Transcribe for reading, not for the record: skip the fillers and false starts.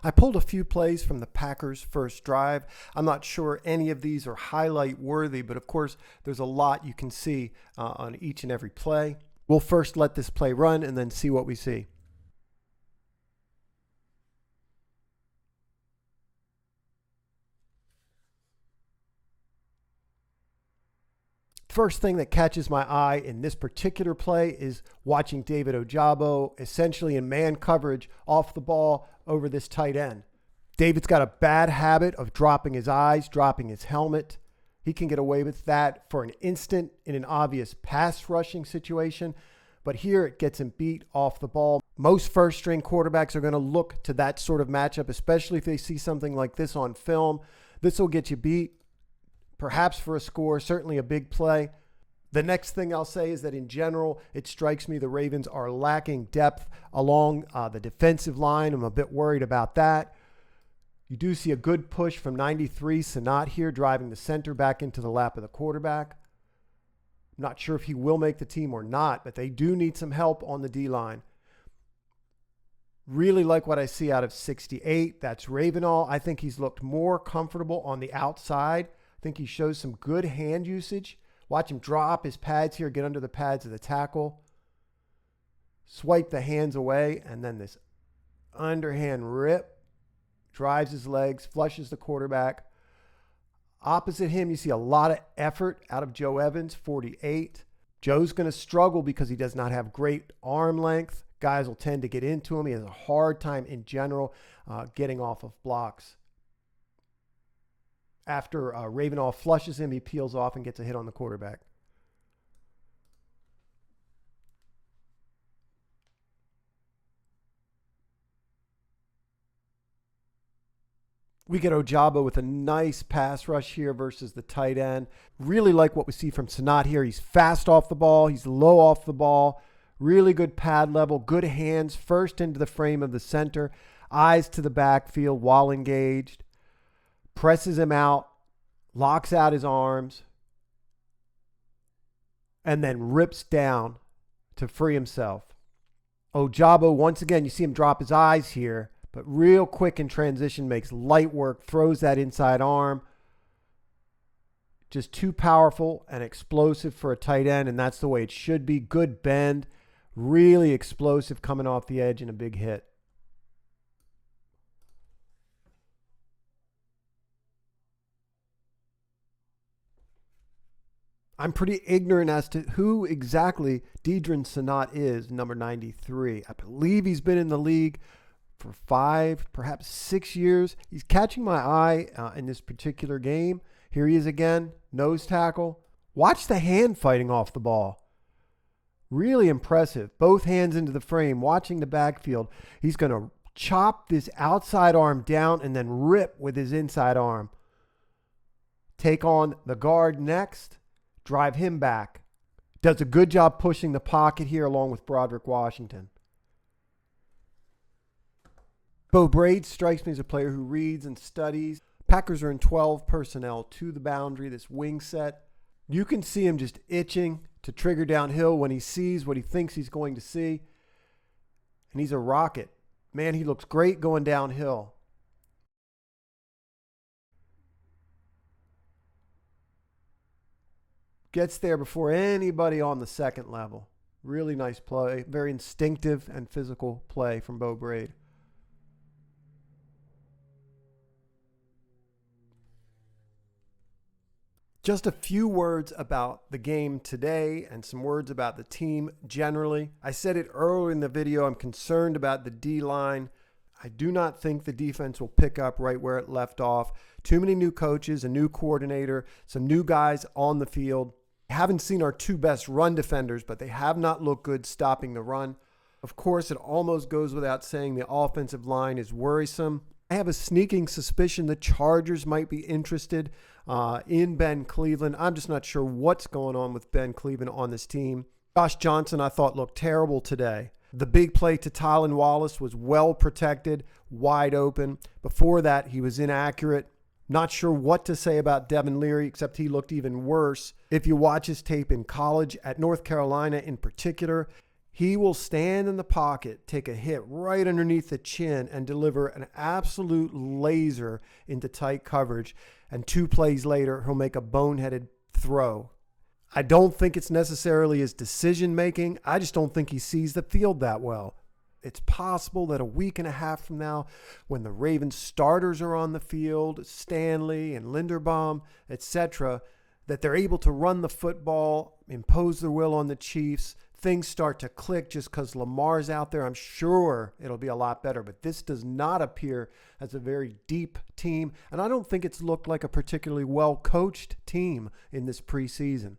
I pulled a few plays from the Packers' first drive. I'm not sure any of these are highlight worthy, but of course, there's a lot you can see on each and every play. We'll first let this play run and then see what we see. First thing that catches my eye in this particular play is watching David Ojabo essentially in man coverage off the ball over this tight end. David's got a bad habit of dropping his eyes, dropping his helmet. He can get away with that for an instant in an obvious pass rushing situation, but here it gets him beat off the ball. Most first string quarterbacks are going to look to that sort of matchup, especially if they see something like this on film. This will get you beat, perhaps for a score, certainly a big play. The next thing I'll say is that in general, it strikes me the Ravens are lacking depth along the defensive line. I'm a bit worried about that. You do see a good push from 93 Senat here, driving the center back into the lap of the quarterback. I'm not sure if he will make the team or not, but they do need some help on the D-line. Really like what I see out of 68. That's Ravenal. I think he's looked more comfortable on the outside. I think he shows some good hand usage. Watch him drop his pads here, get under the pads of the tackle. Swipe the hands away, and then this underhand rip. Drives his legs, flushes the quarterback. Opposite him, you see a lot of effort out of Joe Evans, 48. Joe's going to struggle because he does not have great arm length. Guys will tend to get into him. He has a hard time in general getting off of blocks. After Ravenal flushes him, he peels off and gets a hit on the quarterback. We get Ojabo with a nice pass rush here versus the tight end. Really like what we see from Senat here. He's fast off the ball. He's low off the ball. Really good pad level. Good hands first into the frame of the center. Eyes to the backfield while engaged. Presses him out. Locks out his arms. And then rips down to free himself. Ojabo, once again, you see him drop his eyes here. But real quick in transition, makes light work, throws that inside arm. Just too powerful and explosive for a tight end, and that's the way it should be. Good bend, really explosive coming off the edge and a big hit. I'm pretty ignorant as to who exactly DEADRIN Senat is, number 93. I believe he's been in the league for 5, perhaps 6 years. He's catching my eye in this particular game. Here he is again, nose tackle. Watch the hand fighting off the ball. Really impressive. Both hands into the frame, watching the backfield. He's going to chop this outside arm down and then rip with his inside arm. Take on the guard next. Drive him back. Does a good job pushing the pocket here along with Broderick Washington. Bo Braid strikes me as a player who reads and studies. Packers are in 12 personnel to the boundary, this wing set. You can see him just itching to trigger downhill when he sees what he thinks he's going to see. And he's a rocket. Man, he looks great going downhill. Gets there before anybody on the second level. Really nice play. Very instinctive and physical play from Bo Braid. Just a few words about the game today and some words about the team generally. I said it earlier in the video, I'm concerned about the D-line. I do not think the defense will pick up right where it left off. Too many new coaches, a new coordinator, some new guys on the field. I haven't seen our 2 best run defenders, but they have not looked good stopping the run. Of course, it almost goes without saying the offensive line is worrisome. I have a sneaking suspicion the Chargers might be interested in Ben Cleveland. I'm just not sure what's going on with Ben Cleveland on this team. Josh Johnson, I thought, looked terrible today. The big play to Tylan Wallace was well protected, wide open. Before that, he was inaccurate. Not sure what to say about Devin Leary, except he looked even worse. If you watch his tape in college, at North Carolina in particular, He will stand in the pocket, take a hit right underneath the chin, and deliver an absolute laser into tight coverage. And 2 plays later, he'll make a boneheaded throw. I don't think it's necessarily his decision making. I just don't think he sees the field that well. It's possible that a week and a half from now, when the Ravens starters are on the field, Stanley and Linderbaum, etc., that they're able to run the football, impose their will on the Chiefs. Things start to click just because Lamar's out there. I'm sure it'll be a lot better, but this does not appear as a very deep team, and I don't think it's looked like a particularly well-coached team in this preseason.